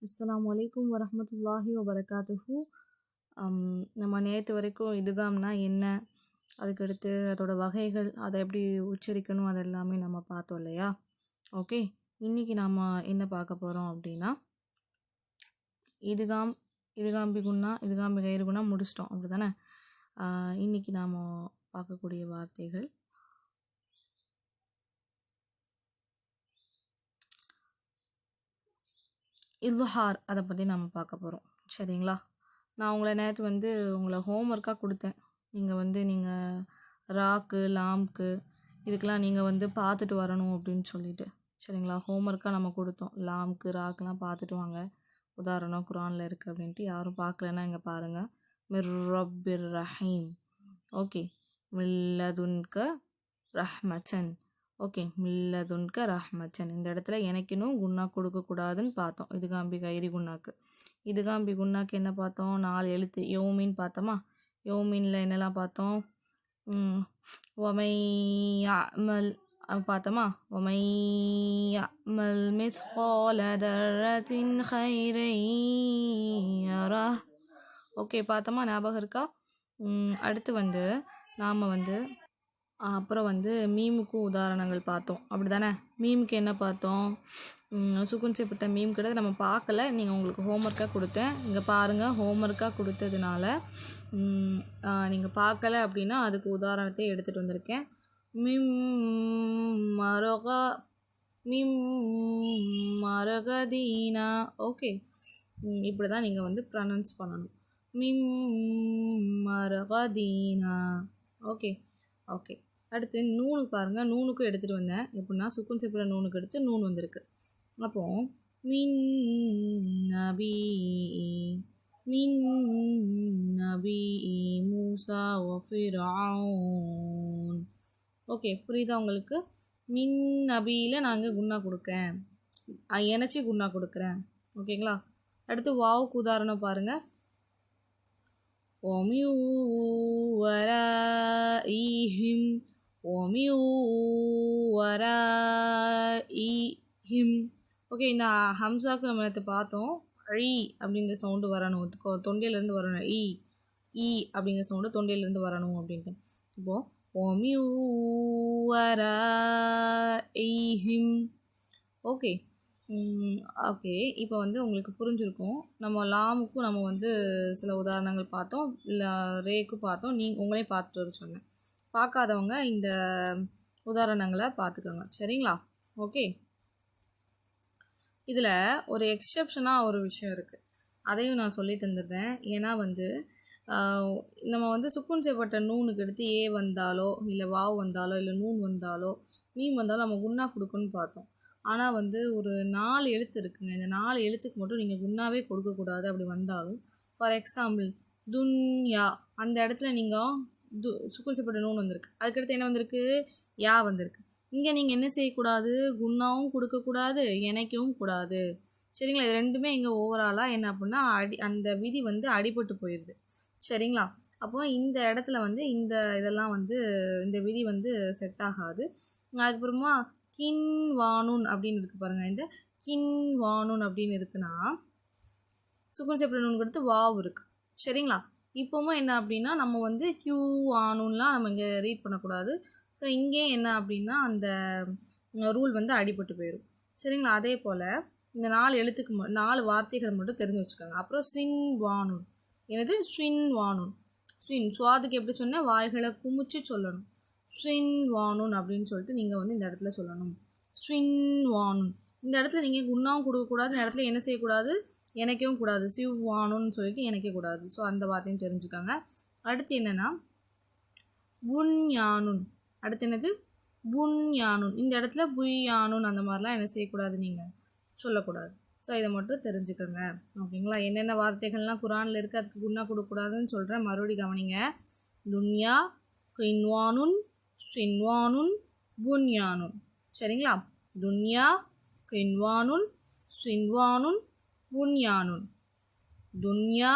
அஸ்ஸலாமு அலைக்கும் வரஹ்மத்துல்லாஹி வபரகாத்துஹு. நம்ம நேற்று வரைக்கும் இதுகாம்னா என்ன, அதுக்கடுத்து அதோட வகைகள், அதை எப்படி உச்சரிக்கணும், அது எல்லாமே நம்ம பார்த்தோம் இல்லையா? ஓகே, இன்றைக்கி நாம் என்ன பார்க்க போகிறோம் அப்படின்னா, இதுகாம் இதுகாம்பி குன்னா இதுகாம்பி கயிறு குன்னா முடிச்சிட்டோம் அப்படி தானே. இன்றைக்கி நாம் பார்க்கக்கூடிய வார்த்தைகள் இல்ஹார், அதை பற்றி நம்ம பார்க்க போகிறோம். சரிங்களா? நான் உங்களை நேற்று உங்களை ஹோம்ஒர்க்காக கொடுத்தேன். நீங்கள் ராக்கு லாம்க்கு இதுக்கெலாம் நீங்கள் பார்த்துட்டு வரணும் அப்படின்னு சொல்லிட்டு. சரிங்களா? ஹோம்ஒர்க்காக நம்ம கொடுத்தோம். லாம்க்கு ராக்கெலாம் பார்த்துட்டு வாங்க, உதாரணம் குரானில் இருக்குது அப்படின்ட்டு. யாரும் பார்க்கலன்னா இங்கே பாருங்கள். மிர் ரப்பிர் ரஹீம். ஓகே, மில்லதுன்க ரஹ்மச்சன். ஓகே, மில்லதுன்க ரஹ்மச்சன். இந்த இடத்துல எனக்கினும் குன்னா கொடுக்கக்கூடாதுன்னு பார்த்தோம். இதுகாம்பி கைரி குன்னாக்கு. இதுகாம்பி குன்னாக்கு என்ன பார்த்தோம்? 4 எழுத்து. யோமின்னு பார்த்தோமா? யோமின்ல என்னெல்லாம் பார்த்தோம்? ஒமையாமல் பார்த்தோமா? ஒமையாமல் மிஸ்கால தர்ரத்தின் ஹைரையரா. ஓகே, பார்த்தோமா? ஞாபகம் இருக்கா? அடுத்து நாம் அப்புறம் மீமுக்கும் உதாரணங்கள் பார்த்தோம் அப்படி தானே. மீமுக்கு என்ன பார்த்தோம்? சுக்குன் செய்யப்பட்ட மீம் கிடையாது, நம்ம பார்க்கல. நீங்கள் உங்களுக்கு ஹோம்ஒர்க்காக கொடுத்தேன். இங்கே பாருங்கள், ஹோம்ஒர்க்காக கொடுத்ததுனால நீங்கள் பார்க்கல அப்படின்னா அதுக்கு உதாரணத்தை எடுத்துகிட்டு வந்திருக்கேன். மிம் மரகதீனா. ஓகே, இப்படி தான் நீங்கள் ப்ரொனவுன்ஸ் பண்ணணும். மிம் மரகதீனா. Okay okay. அடுத்து நூனுக்கு பாருங்கள். நூனுக்கும் எடுத்துகிட்டு வந்தேன். எப்படின்னா சுக்குன் செய்யப்பட்ட நூனுக்கு எடுத்து நூன் வந்திருக்கு. அப்போது மின் நபி மூசா வ ஃபிரௌன். ஓகே, புரியுதா உங்களுக்கு? மின் நபியில் நாங்கள் குன்னா கொடுக்கேன், எனச்சி குன்னா கொடுக்குறேன். ஓகேங்களா? அடுத்து வாவுக்கு உதாரணம் பாருங்கள். ومن ورائهم ومن ورائهم. ஓகே, இந்த ஹம்சாவுக்கு நம்ம நேற்று பார்த்தோம். ஈ அப்படிங்கிற சவுண்டு வரணும், தொண்டையிலேருந்து வரணும். ஈ அப்படிங்கிற சவுண்டு தொண்டையிலேருந்து வரணும் அப்படின்ட்டு. இப்போது ومن ورائهم. Okay okay. இப்போ உங்களுக்கு புரிஞ்சிருக்கும். நம்ம லாமுக்கும் நம்ம சில உதாரணங்கள் பார்த்தோம், இல்லை ரேக்கும் பார்த்தோம். உங்களே பார்த்துட்டு வர சொன்னேன். பார்க்காதவங்க இந்த உதாரணங்களை பார்த்துக்கோங்க. சரிங்களா? ஓகே, இதில் ஒரு எக்ஸப்ஷனாக ஒரு விஷயம் இருக்குது, அதையும் நான் சொல்லி தந்துடுறேன். ஏன்னா நம்ம சுக்குன் செய்யப்பட்ட நூனுக்கு எடுத்து ஏ வந்தாலோ, இல்லை வாவ் வந்தாலோ, இல்லை நூன் வந்தாலோ, மீம் வந்தாலோ நம்ம குன்னா கொடுக்கணும்னு பார்த்தோம். ஆனால் ஒரு 4 எழுத்து இருக்குங்க. இந்த 4 எழுத்துக்கு மட்டும் நீங்கள் குன்னாவே கொடுக்கக்கூடாது. அப்படி வந்தாலும், ஃபார் எக்ஸாம்பிள் துன்யா, அந்த இடத்துல நீங்கள் சுக்குன் செய்யப்பட்ட நூன் வந்திருக்கு, அதுக்கடுத்து என்ன வந்திருக்கு? யா வந்திருக்கு. இங்கே நீங்கள் என்ன செய்யக்கூடாது? குன்னாவும் கொடுக்கக்கூடாது, இணைக்கவும் கூடாது. சரிங்களா? இது ரெண்டுமே இங்கே ஓவராலாக என்ன அப்படின்னா அந்த விதி அடிபட்டு போயிடுது. சரிங்களா? அப்போ இந்த இடத்துல இந்த இதெல்லாம் இந்த விதி செட் ஆகாது. அதுக்கப்புறமா கின் வானுன் அப்படின்னு இருக்குது பாருங்கள். இந்த கின் வானுன் அப்படின்னு இருக்குன்னா சுக்குன் செய்யப்பட்ட நூன் கொடுத்து வாவ் இருக்குது. சரிங்களா? இப்போவும் என்ன அப்படின்னா நம்ம கியூ வானுன்லாம் நம்ம இங்கே ரீட் பண்ணக்கூடாது. ஸோ இங்கே என்ன அப்படின்னா அந்த ரூல் அடிபட்டு போயிடும். சரிங்களா? அதே போல் இந்த 4 எழுத்துக்கு 4 வார்த்தைகள் மட்டும் தெரிஞ்சு வச்சுக்கோங்க. அப்புறம் சின் வானுன். எனது ஸ்வின் வானுன். ஸ்வின் சுவாதுக்கு எப்படி சொன்னால் வாய்களை குமிச்சு சொல்லணும். ஸ்வின் வானுன் அப்படின்னு சொல்லிட்டு நீங்கள் இந்த இடத்துல சொல்லணும். ஸ்வின் வானுன். இந்த இடத்துல நீங்கள் குன்னாவும் கொடுக்கக்கூடாது, இந்த இடத்துல என்ன செய்யக்கூடாது? இணைக்கவும் கூடாது. சிவ் வானுன்னு சொல்லிட்டு இணைக்கக்கூடாது. ஸோ அந்த வார்த்தையும் தெரிஞ்சுக்காங்க. அடுத்து என்னென்னா புன்யானுன். அடுத்து என்னது? புன்யானுன். இந்த இடத்துல புய்யானுன் அந்த மாதிரிலாம் என்ன செய்யக்கூடாது, நீங்கள் சொல்லக்கூடாது. ஸோ இதை மட்டும் தெரிஞ்சுக்கோங்க. ஓகேங்களா? என்னென்ன வார்த்தைகள்லாம் குரானில் இருக்குது அதுக்கு குன்னா கொடுக்கக்கூடாதுன்னு சொல்கிறேன், மறுபடியும் கவனிங்க. துன்யா, கின்வானுன், ஸ்வின்வானுன், புன்யானுன். சரிங்களா? துன்யா, கின்வானுன், ஸ்வின்வானுன், புன்யானுன். துன்யா,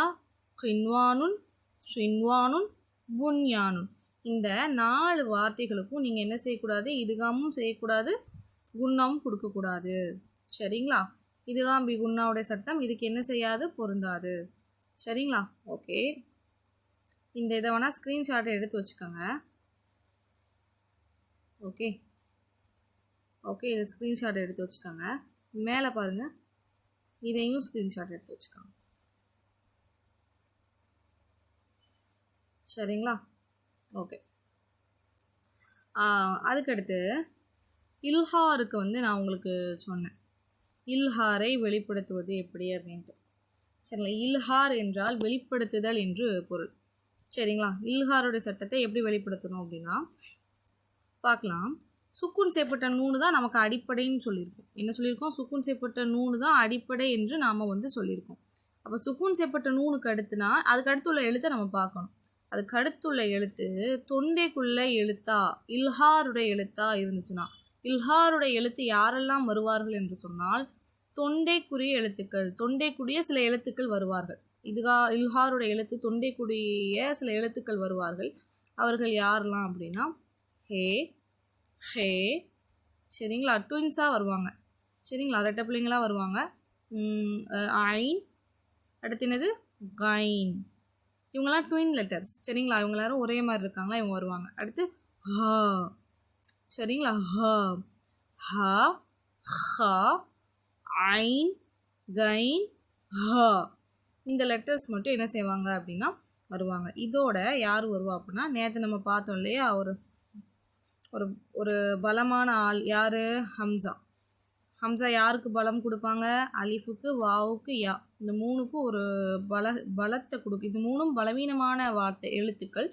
கின்வானுன், ஸ்வின்வானுன், புன்யானுன். இந்த 4 வார்த்தைகளுக்கும் நீங்கள் என்ன செய்யக்கூடாது? இதுகாமும் செய்யக்கூடாது, குன்னாவும் கொடுக்கக்கூடாது. சரிங்களா? இதுதான் குன்னாவுடைய சட்டம். இதுக்கு என்ன செய்யாது, பொருந்தாது. சரிங்களா? ஓகே, இந்த இதை வேணால் ஸ்க்ரீன்ஷாட்டை எடுத்து வச்சுக்கோங்க. ஓகே ஓகே, இது ஸ்க்ரீன்ஷாட் எடுத்து வச்சுக்கோங்க. மேலே பாருங்கள், இதையும் ஸ்க்ரீன்ஷாட் எடுத்து வச்சுக்கோங்க. சரிங்களா? ஓகே, அதுக்கடுத்து இல்ஹாருக்கு வந்து நான் உங்களுக்கு சொன்னேன், இல்ஹாரை வெளிப்படுத்துவது எப்படி அப்படின்ட்டு. சரிங்களா? இல்ஹார் என்றால் வெளிப்படுத்துதல் என்று பொருள். சரிங்களா? இல்ஹாருடைய சட்டத்தை எப்படி வெளிப்படுத்தணும் அப்படின்னா பார்க்கலாம். சுக்குன் செய்யப்பட்ட நூனு தான் நமக்கு அடிப்படைன்னு சொல்லியிருக்கோம். என்ன சொல்லியிருக்கோம்? சுக்குன் செய்யப்பட்ட நூனு தான் அடிப்படை என்று நாம் வந்து சொல்லியிருக்கோம். அப்போ சுக்குன் செய்யப்பட்ட நூனுக்கு அடுத்துனா அதுக்கு அடுத்துள்ள எழுத்தை நம்ம பார்க்கணும். அதுக்கு அடுத்துள்ள எழுத்து தொண்டைக்குள்ள எழுத்தா இல்ஹாருடைய எழுத்தா இருந்துச்சுன்னா, இல்ஹாருடைய எழுத்து யாரெல்லாம் வருவார்கள் என்று சொன்னால் தொண்டைக்குரிய எழுத்துக்கள், தொண்டைக்குரிய சில எழுத்துக்கள் வருவார்கள். இல்ஹாருடைய எழுத்து தொண்டைக்குரிய சில எழுத்துக்கள் வருவார்கள். அவர்கள் யாரெல்லாம் அப்படின்னா ஹே, ஹே, சரிங்களா, ட்வின்ஸாக வருவாங்க. சரிங்களா, ரெட்டை பிள்ளைங்களாக வருவாங்க. ஐன், அடுத்து என்னது கைன், இவங்கெல்லாம் ட்வின் லெட்டர்ஸ். சரிங்களா, இவங்க எல்லாரும் ஒரே மாதிரி இருக்காங்களா, இவங்க வருவாங்க. அடுத்து ஹ, சரிங்களா, ஹ, ஹ, ஹ, ஐன், கைன், ஹ, இந்த லெட்டர்ஸ் மட்டும் என்ன செய்வாங்க அப்படின்னா வருவாங்க. இதோட யார் வருவா அப்படின்னா நேற்று நம்ம பார்த்தோம் இல்லையா, ஒரு ஒரு ஒரு பலமான ஆள் யார், ஹம்சா. ஹம்சா யாருக்கு பலம் கொடுப்பாங்க? அலிஃபுக்கு, வாவுக்கு, யா, இந்த மூணுக்கும் ஒரு பலத்தை கொடுக்கு. இது மூணும் பலவீனமான வார்த்தை எழுத்துக்கள்.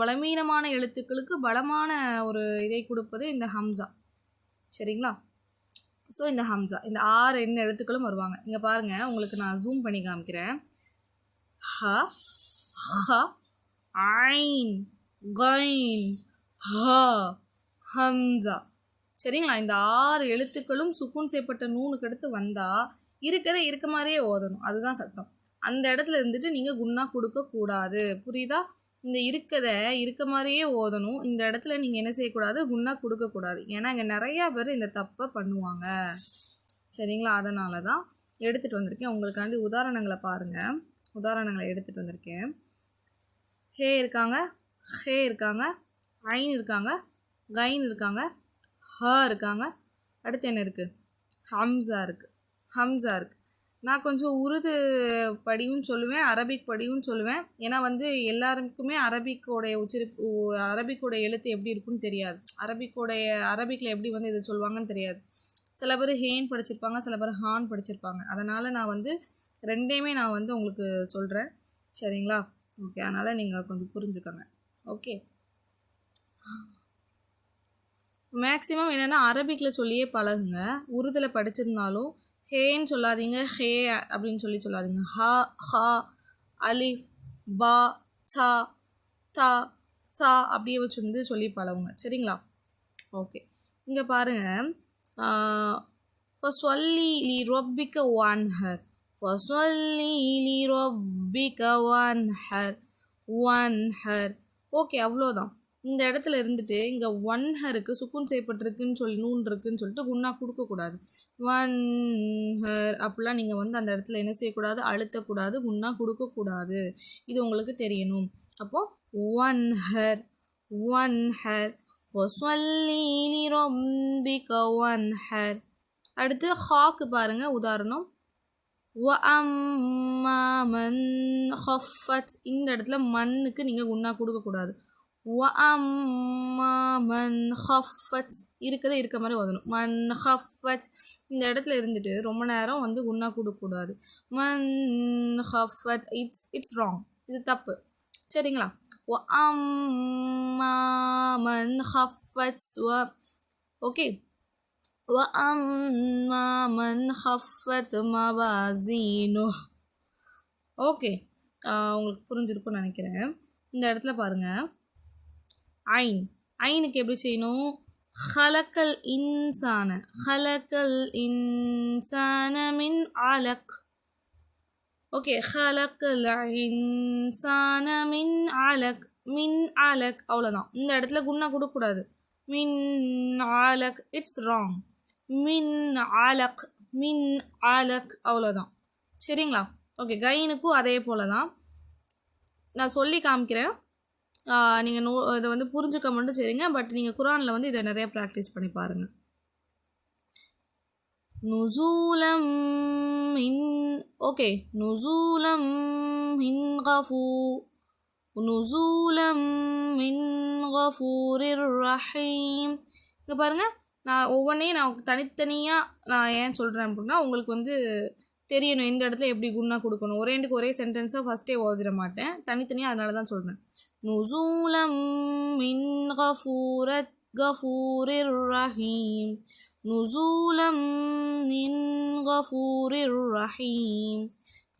பலவீனமான எழுத்துக்களுக்கு பலமான ஒரு இதை கொடுப்பது இந்த ஹம்சா. சரிங்களா? ஸோ இந்த ஹம்சா, இந்த 6 என்ன எழுத்துக்களும் வருவாங்க. இங்கே பாருங்கள், உங்களுக்கு நான் ஜூம் பண்ணி காமிக்கிறேன். ஹ, ஹ, ஐன், கைன், ஹ, ஹம்சா. சரிங்களா? இந்த 6 எழுத்துக்களும் சுக்குன் செய்யப்பட்ட நூனுக்கு அடுத்து வந்தால் இருக்க மாதிரியே ஓதணும். அதுதான் சட்டம். அந்த இடத்துல இருந்துட்டு நீங்கள் குன்னா கொடுக்கக்கூடாது. புரியுதா? இந்த இருக்க மாதிரியே ஓதணும். இந்த இடத்துல நீங்கள் என்ன செய்யக்கூடாது, குன்னா கொடுக்கக்கூடாது. ஏன்னா இங்கே நிறையா பேர் இந்த தப்பை பண்ணுவாங்க. சரிங்களா? அதனால தான் எடுத்துகிட்டு வந்திருக்கேன். உங்களுக்காண்டி உதாரணங்களை பாருங்கள். உதாரணங்களை எடுத்துகிட்டு வந்திருக்கேன். ஹே இருக்காங்க, ஹே இருக்காங்க, ஐன் இருக்காங்க, கைன் இருக்காங்க, ஹ இருக்காங்க. அடுத்து என்ன இருக்குது? ஹம்சா இருக்குது. ஹம்சா இருக்குது. நான் கொஞ்சம் உருது படியும் சொல்லுவேன், அரபிக் படியும் சொல்லுவேன். ஏன்னா வந்து எல்லாருக்குமே அரபிக்கோடைய எழுத்து எப்படி இருக்குன்னு தெரியாது. அரபிக்கில் எப்படி வந்து இதை சொல்லுவாங்கன்னு தெரியாது. சில பேர் ஹேன் படிச்சிருப்பாங்க, சில பேர் ஹான் படிச்சிருப்பாங்க. அதனால் நான் வந்து ரெண்டையுமே நான் வந்து உங்களுக்கு சொல்கிறேன். சரிங்களா? ஓகே, அதனால் நீங்கள் கொஞ்சம் புரிஞ்சுக்கோங்க. ஓகே, மேக்ஸிமம் என்னென்னா அரபிக்கில் சொல்லியே பழகுங்க. உருதில் படிச்சிருந்தாலும் ஹேன்னு சொல்லாதீங்க, ஹே அப்படின்னு சொல்லாதீங்க. ஹா, ஹா, அலிஃப், பா, சா, தா, சா அப்படியே வச்சு வந்து சொல்லி பழகுங்க. சரிங்களா? ஓகே, இங்கே பாருங்கள். ஃபஸ்வல்லி லி ரொப்பிக்க வான்ஹர், ஃபஸ்வல்லி லி ரொப்பிக்க வான்ஹர், ஒன்ஹர். ஓகே, அவ்வளோதான். இந்த இடத்துல இருந்துட்டு இங்கே ஒன்ஹருக்கு சுக்குன் செய்யப்பட்டிருக்குன்னு சொல்லி நூன் இருக்குன்னு சொல்லிட்டு குன்னா கொடுக்கக்கூடாது. ஒன்ஹர் அப்படிலாம் நீங்கள் வந்து அந்த இடத்துல என்ன செய்யக்கூடாது, அழுத்தக்கூடாது, குன்னா கொடுக்கக்கூடாது. இது உங்களுக்கு தெரியணும். அப்போது ஒன்ஹர், ஒன்ஹர், வஸ்வல்லி லிரப்பிக வன்ஹர். அடுத்து ஹாக்கு பாருங்கள். உதாரணம் வஅம்மா மன் ஹஃபத். இந்த இடத்துல மண்ணுக்கு நீங்கள் குன்னா கொடுக்கக்கூடாது. வஅம்மா மன் ஹஃபத் இருக்க மாதிரி ஓதணும். மன் ஹஃபத். இந்த இடத்துல இருந்துட்டு ரொம்ப நேரம் வந்து குன்னா கொடுக்கக்கூடாது. மன் ஹஃபத், இட்ஸ் ராங், இது தப்பு. சரிங்களா? வஅம்மா மன் ஹஃபத். ஓகே, வஅம்மா மன் ஹஃபத் மவாசீனு. ஓகே, உங்களுக்கு புரிஞ்சிருக்கும்னு நினைக்கிறேன். இந்த இடத்துல பாருங்கள், ஐன், ஐனுக்கு எப்படி செய்யணும்? ஹலக்கல் இன்சான, ஹலக்கல் இன்சான மின் அலக். ஓகே, ஹலக்கல் இன்சான மின் அலக், மின் அலக், அவ்வளோதான். இந்த இடத்துல குன்னா கொடுக்கக்கூடாது. மின் அலக், இட்ஸ் ராங். மின் அலக், மின் அலக், அவ்வளோதான். சரிங்களா? ஓகே, கைனுக்கும் அதே போல் தான். நான் சொல்லி காமிக்கிறேன். நீங்கள் இதை வந்து புரிஞ்சுக்க மட்டும் சரிங்க. பட் நீங்கள் குரானில் வந்து இதை நிறைய ப்ராக்டிஸ் பண்ணி பாருங்கள். நுசூலம் மின், ஓகே, நுசூலம் மின் கஃபூர், நுசூலம் மின் கஃபூரிர் ரஹீம். இங்கே பாருங்கள், நான் ஒவ்வொன்றையும் நான் தனித்தனியாக நான் ஏன் சொல்கிறேன் அப்படின்னா உங்களுக்கு வந்து தெரியணும் எந்த இடத்துல எப்படி குன்னா கொடுக்கணும். ஒரேண்டுக்கு ஒரே சென்டென்ஸாக ஃபஸ்ட்டே ஓதிட மாட்டேன், தனித்தனியாக. அதனால தான் சொல்கிறேன். நுசூலம் மின் கஃபூரிர் ரஹீம், நுசூலம் மின் கஃபூரிர் ரஹீம்.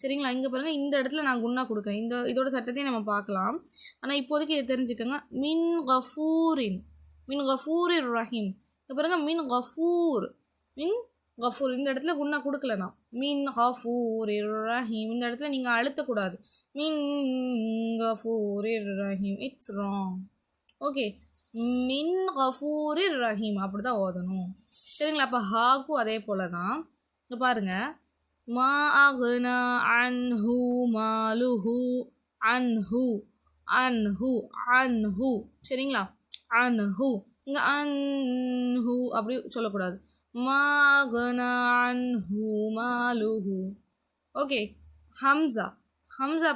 சரிங்களா? இங்கே பாருங்கள், இந்த இடத்துல நான் குன்னா கொடுக்குறேன். இதோட சட்டத்தையும் நம்ம பார்க்கலாம். ஆனால் இப்போதைக்கு இதை தெரிஞ்சுக்கோங்க. மின் கஃபூரிர் ரஹீம். இங்கே பாருங்கள், மின் கஃபூர், இந்த இடத்துல குன்னா கொடுக்கலனா. மின் கஃபூரிர் ரஹீம், இந்த இடத்துல நீங்கள் அழுத்தக்கூடாது. மின் கஃபூரிர் ரஹீம், இட்ஸ் ராங். ஓகே, மின் கஃபூரிர் ரஹீம் அப்படி தான் ஓதணும். சரிங்களா? அப்போ ஹாக்கும் அதே போல் தான். இங்கே பாருங்கள், மா அக்னா அன்ஹு மாலுஹு, அன்ஹு அன்ஹு அன்ஹு. சரிங்களா? அன்ஹு, இங்கே அன்ஹு அப்படி சொல்லக்கூடாது. மா அக்னா அன்ஹு மாலுஹு. ஓகே, ஹம்சா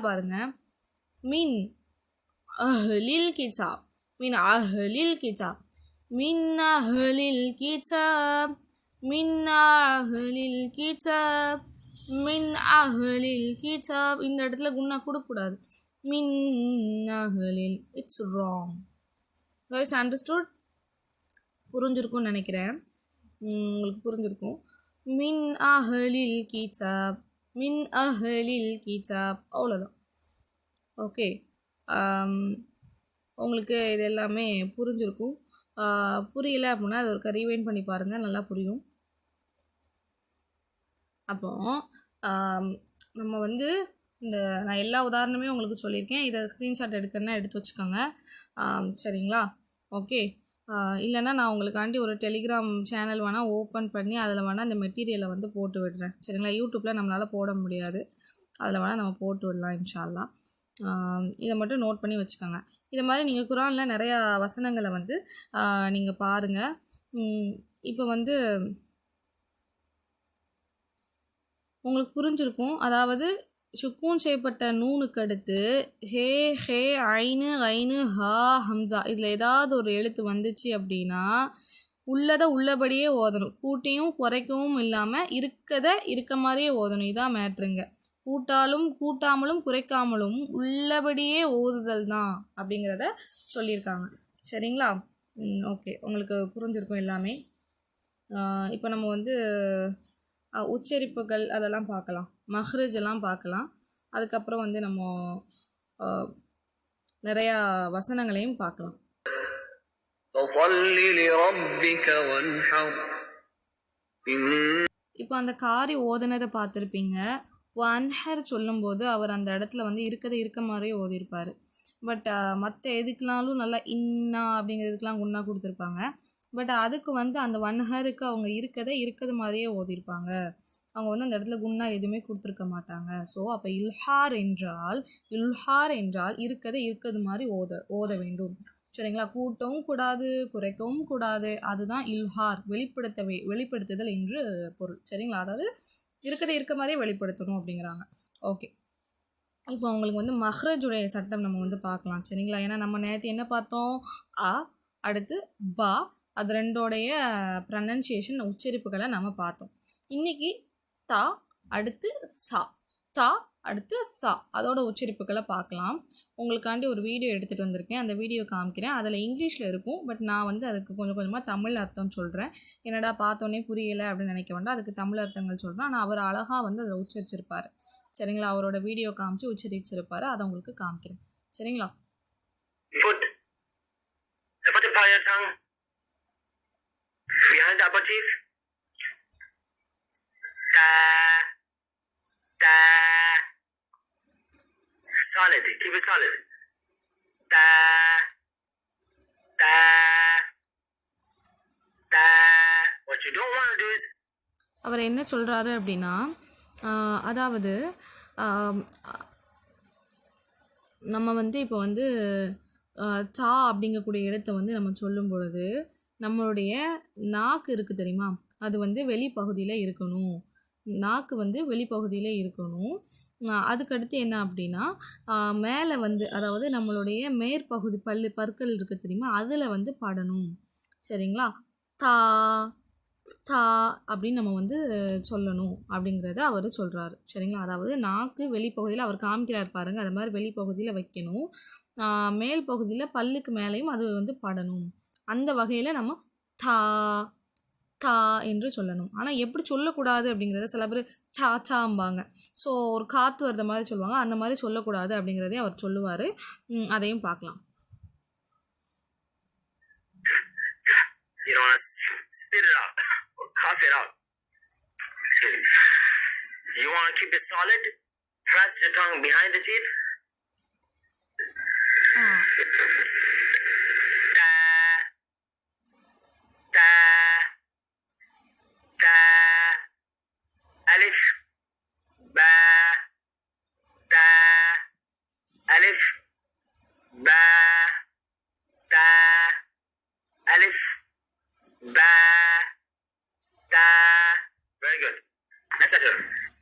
பாருங்கள். மின் அஹ்லில் கிதாப், மின் அஹ்லில் கிதாப், மின் அஹ்லில் கிதாப், மின் அஹ்லில் கிதாப், மின் அஹ்லில் கிதாப். இந்த இடத்துல குன்னா கொடுக்கக்கூடாது. மின் அஹ்லில், இட்ஸ் ராங். Guys, understood? புரிஞ்சிருக்கும்னு நினைக்கிறேன். உங்களுக்கு புரிஞ்சிருக்கும். மின் அஹ்லில் கிதாப், மின் அஹ்லில் கிதாப், அவ்வளோதான். ஓகே, உங்களுக்கு இது எல்லாமே புரிஞ்சிருக்கும். புரியலை அப்படின்னா அது ஒரு ரீவைண்ட் பண்ணி பாருங்கள், நல்லா புரியும். அப்போது நம்ம வந்து நான் எல்லா உதாரணமே உங்களுக்கு சொல்லியிருக்கேன். இதை ஸ்க்ரீன்ஷாட் எடுக்கணுன்னா எடுத்து வச்சுக்கோங்க. சரிங்களா? ஓகே, இல்லைன்னா நான் உங்களுக்காண்டி ஒரு டெலிகிராம் சேனல் வேணால் ஓப்பன் பண்ணி அதில் வேணால் இந்த மெட்டீரியலை வந்து போட்டு விடுறேன். சரிங்களா? யூடியூப்பில் நம்மளால் போட முடியாது, அதில் வேணால் நம்ம போட்டு விடலாம் இன்ஷா அல்லாஹ். இதை மட்டும் நோட் பண்ணி வச்சுக்கோங்க. இதை மாதிரி நீங்கள் குரானில் நிறையா வசனங்களை வந்து நீங்கள் பாருங்கள். இப்போ வந்து உங்களுக்கு புரிஞ்சிருக்கும். அதாவது சுக்கூன் செய்யப்பட்ட நூனுக்கு அடுத்து ஹே, ஹே, ஐனு, ஐனு, ஹா, ஹம்சா இதில் ஏதாவது ஒரு எழுத்து வந்துச்சு அப்படின்னா உள்ளதை உள்ளபடியே ஓதணும். கூட்டியும் குறைக்கவும் இல்லாமல் இருக்க மாதிரியே ஓதணும். இதான் மேட்ருங்க. கூட்டாமலும் குறைக்காமலும் உள்ளபடியே ஓதுதல் தான் அப்படிங்கிறத சொல்லியிருக்காங்க. சரிங்களா? ஓகே, உங்களுக்கு புரிஞ்சிருக்கும் எல்லாமே. இப்போ நம்ம வந்து உச்சரிப்புகள் அதெல்லாம் பார்க்கலாம், மஹ்ரஜ் எல்லாம் பார்க்கலாம். அதுக்கப்புறம் வந்து நம்ம நிறையா வசனங்களையும் பார்க்கலாம். இப்போ அந்த காரி ஓதுனதை பார்த்துருப்பீங்க. வன்ஹர் சொல்லும்போது அவர் அந்த இடத்துல வந்து இருக்க மாதிரியே ஓதிருப்பார். பட் மற்ற எதுக்குனாலும் நல்லா இன்னா அப்படிங்கிறதுக்கெலாம் குன்னா கொடுத்துருப்பாங்க. பட் அதுக்கு வந்து அந்த வன்ஹருக்கு அவங்க இருக்கிறது மாதிரியே ஓதிருப்பாங்க. அவங்க வந்து அந்த இடத்துல குன்னா எதுவுமே கொடுத்துருக்க மாட்டாங்க. ஸோ அப்போ இல்ஹார் என்றால் இருக்கிறது மாதிரி ஓத வேண்டும். சரிங்களா? கூட்டவும் கூடாது, குறைக்கவும் கூடாது. அதுதான் இல்ஹார், வெளிப்படுத்துதல் என்று பொருள். சரிங்களா? அதாவது இருக்க மாதிரியே வெளிப்படுத்தணும் அப்படிங்கிறாங்க. ஓகே, இப்போ உங்களுக்கு வந்து மஹ்ரஜுடைய சட்டம் நம்ம வந்து பார்க்கலாம். சரிங்களா? ஏன்னா நம்ம நேற்று என்ன பார்த்தோம்? அ, அடுத்து பா, அது ரெண்டோடைய ப்ரனன்சியேஷன் உச்சரிப்புகளை நம்ம பார்த்தோம். இன்றைக்கி தா, அடுத்து சா, தா, அடுத்து சா, அதோட உச்சரிப்புகளை பார்க்கலாம். உங்களுக்காண்டி ஒரு வீடியோ எடுத்துகிட்டு வந்திருக்கேன், அந்த வீடியோ காமிக்கிறேன். அதில் இங்கிலீஷில் இருக்கும். பட் நான் வந்து அதுக்கு கொஞ்சம் கொஞ்சமாக தமிழ் அர்த்தம் சொல்கிறேன். என்னடா பார்த்தோன்னே புரியலை அப்படின்னு நினைக்க வேண்டாம், அதுக்கு தமிழ் அர்த்தங்கள் சொல்கிறேன். ஆனால் அவர் அழகாக வந்து அதை உச்சரிச்சிருப்பார். சரிங்களா? அவரோட வீடியோ காமிச்சு உச்சரிச்சிருப்பார், அதை உங்களுக்கு காமிக்கிறேன். சரிங்களா? Behind the upper teeth. Solid. Keep it solid. What you don't want to do is அவர் என்ன சொல்கிறாரு அப்படின்னா, அதாவது நம்ம வந்து இப்போ வந்து தா அப்படிங்கக்கூடிய எழுத்தை வந்து நம்ம சொல்லும் பொழுது நம்மளுடைய நாக்கு இருக்குது தெரியுமா, அது வந்து வெளிப்பகுதியில் இருக்கணும். நாக்கு வந்து வெளிப்பகுதியில் இருக்கணும். அதுக்கடுத்து என்ன அப்படின்னா, மேலே வந்து அதாவது நம்மளுடைய மேற்பகுதி பற்கள் இருக்குது தெரியுமா, அதில் வந்து படணும். சரிங்களா? தா தா அப்படின்னு நம்ம வந்து சொல்லணும் அப்படிங்கிறத அவர் சொல்கிறாரு. சரிங்களா? அதாவது நாக்கு வெளிப்பகுதியில் அவர் காமிக்கிறார் பாருங்கள், அது மாதிரி வெளிப்பகுதியில் வைக்கணும். மேல் பகுதியில் பல்லுக்கு மேலேயும் அது வந்து படணும். அந்த வகையில் நம்ம தா தா என்று சொல்லணும். ஆனால் எப்படி சொல்லக்கூடாது அப்படிங்கிறத சில பேர் சா சாம்பாங்க. ஸோ ஒரு காற்று வருத மாதிரி சொல்லுவாங்க, அந்த மாதிரி சொல்லக்கூடாது அப்படிங்கிறதையும் அவர் சொல்லுவார். அதையும் பார்க்கலாம். You don't want to spit it out or cough it out. You want to keep it solid? Press your tongue behind the teeth. Ta, ta, ta, alif, ba, ta, alif, ba, ta, alif, ba, ta. Very good. Next letter.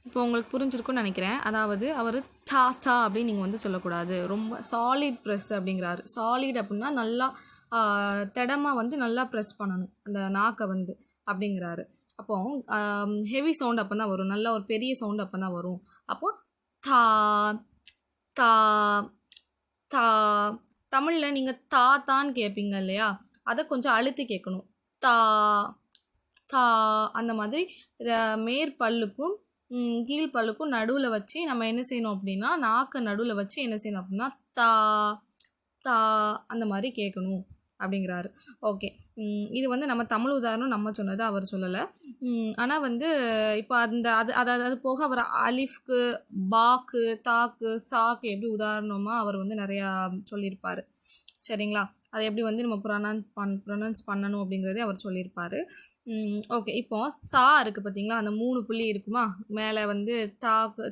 இப்போ உங்களுக்கு புரிஞ்சிருக்கும்னு நினைக்கிறேன். அதாவது அவர் தா தா அப்படின்னு நீங்கள் வந்து சொல்லக்கூடாது. ரொம்ப சாலிட் ப்ரெஸ் அப்படிங்கிறாரு. சாலிட் அப்படின்னா நல்லா திடமாக வந்து நல்லா ப்ரெஸ் பண்ணணும் அந்த நாக்கை வந்து அப்படிங்கிறாரு. அப்போது ஹெவி சவுண்ட் அப்போ தான் வரும், நல்லா ஒரு பெரிய சவுண்ட் அப்போ தான் வரும். அப்போது தா தா தா. தமிழில் நீங்கள் தா தான்னு கேட்பீங்க இல்லையா, அதை கொஞ்சம் அழுத்தி கேட்கணும். தா தா. அந்த மாதிரி மேற்பல்லுக்கும் கீழ்ப்பல்லுக்கும் நடுவில் வச்சு நம்ம என்ன செய்யணும் அப்படின்னா, நாக்கு நடுவில் வச்சு என்ன செய்யணும் அப்படின்னா தா தா அந்த மாதிரி கேட்கணும் அப்படிங்கிறாரு. ஓகே, இது வந்து நம்ம தமிழ் உதாரணம் நம்ம சொன்னது, அவர் சொல்லலை. ஆனால் வந்து இப்போ அது போக அவர் அலிஃப்க்கு, பாக்கு, தாக்கு, சாக்கு எப்படி உதாரணமாக அவர் வந்து நிறையா சொல்லியிருப்பார். சரிங்களா? அதை எப்படி வந்து நம்ம ப்ரொனவுன்ஸ் பண்ணணும் அப்படிங்கிறதே அவர் சொல்லியிருப்பார். ஓகே, இப்போது சா இருக்குது பார்த்தீங்களா, அந்த 3 புள்ளி இருக்குமா மேலே வந்து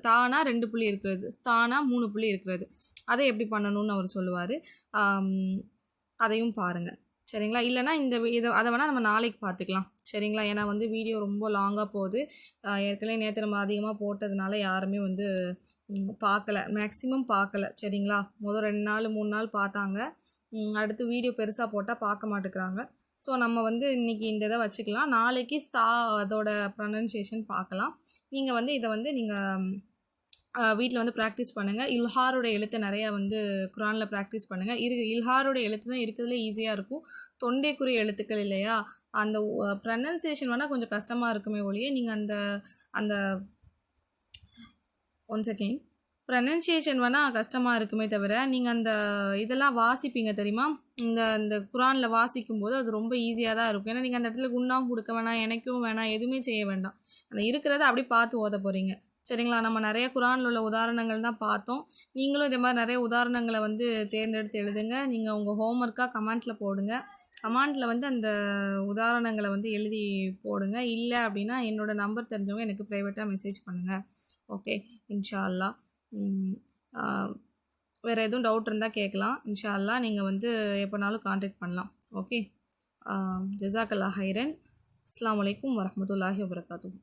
தானா 2 புள்ளி இருக்கிறது, சானா 3 புள்ளி இருக்கிறது, அதை எப்படி பண்ணணும்னு அவர் சொல்லுவார். அதையும் பாருங்கள். சரிங்களா? இல்லைனா அதை வேணால் நம்ம நாளைக்கு பார்த்துக்கலாம். சரிங்களா? ஏன்னா வந்து வீடியோ ரொம்ப லாங்காக போகுது. ஏற்கனவே நேற்று நம்ம அதிகமாக போட்டதுனால யாருமே வந்து பார்க்கல, மேக்ஸிமம் பார்க்கல. சரிங்களா? முதல் 2 நாள் 3 நாள் பார்த்தாங்க. அடுத்து வீடியோ பெருசாக போட்டால் பார்க்க மாட்டேங்கிறாங்க. ஸோ நம்ம வந்து இன்றைக்கி இந்த இதை வச்சுக்கலாம். நாளைக்கு அதோட ப்ரொனன்சியேஷன் பார்க்கலாம். நீங்கள் வந்து இதை வந்து நீங்கள் வீட்டில் வந்து ப்ராக்டிஸ் பண்ணுங்கள். இல்ஹாரோட எழுத்தை நிறையா வந்து குரானில் ப்ராக்டிஸ் பண்ணுங்கள். இல்ஹாரோட எழுத்து தான் இருக்கிறதுலே ஈஸியாக இருக்கும். தொண்டைக்குரிய எழுத்துக்கள் இல்லையா, அந்த ப்ரனன்சியேஷன் வேணால் கொஞ்சம் கஷ்டமாக இருக்குமே ஒழிய, நீங்கள் அந்த ஒன் செகண்ட் ப்ரனன்சியேஷன் வேணால் கஷ்டமாக இருக்குமே தவிர, நீங்கள் அந்த இதெல்லாம் வாசிப்பீங்க தெரியுமா, இந்த குரானில் வாசிக்கும்போது அது ரொம்ப ஈஸியாக தான் இருக்கும். ஏன்னா நீங்கள் அந்த இடத்துல குன்னாவும் கொடுக்க வேணாம், எனக்கும் வேணாம், எதுவுமே செய்ய வேண்டாம். அந்த இருக்கிறத அப்படியே பார்த்து ஓத போகிறீங்க. சரிங்களா? நம்ம நிறைய குரானில் உள்ள உதாரணங்கள் தான் பார்த்தோம். நீங்களும் இதே மாதிரி நிறைய உதாரணங்களை வந்து தேர்ந்தெடுத்து எழுதுங்க. நீங்கள் உங்கள் ஹோம்ஒர்க்காக கமெண்ட்டில் போடுங்க. கமெண்ட்டில் வந்து அந்த உதாரணங்களை வந்து எழுதி போடுங்க. இல்லை அப்படின்னா என்னோடய நம்பர் தெரிஞ்சவங்க எனக்கு ப்ரைவேட்டாக மெசேஜ் பண்ணுங்கள். ஓகே, இன்ஷா அல்லாஹ். வேறு எதுவும் டவுட் இருந்தால் கேட்கலாம். இன்ஷா அல்லாஹ் நீங்கள் வந்து எப்போனாலும் கான்டாக்ட் பண்ணலாம். ஓகே, ஜஸாக்கல்லாஹ் ஹைரன். அஸ்ஸலாமு அலைக்கும் வரஹ்மத்துல்லாஹி வபரகாத்துஹு.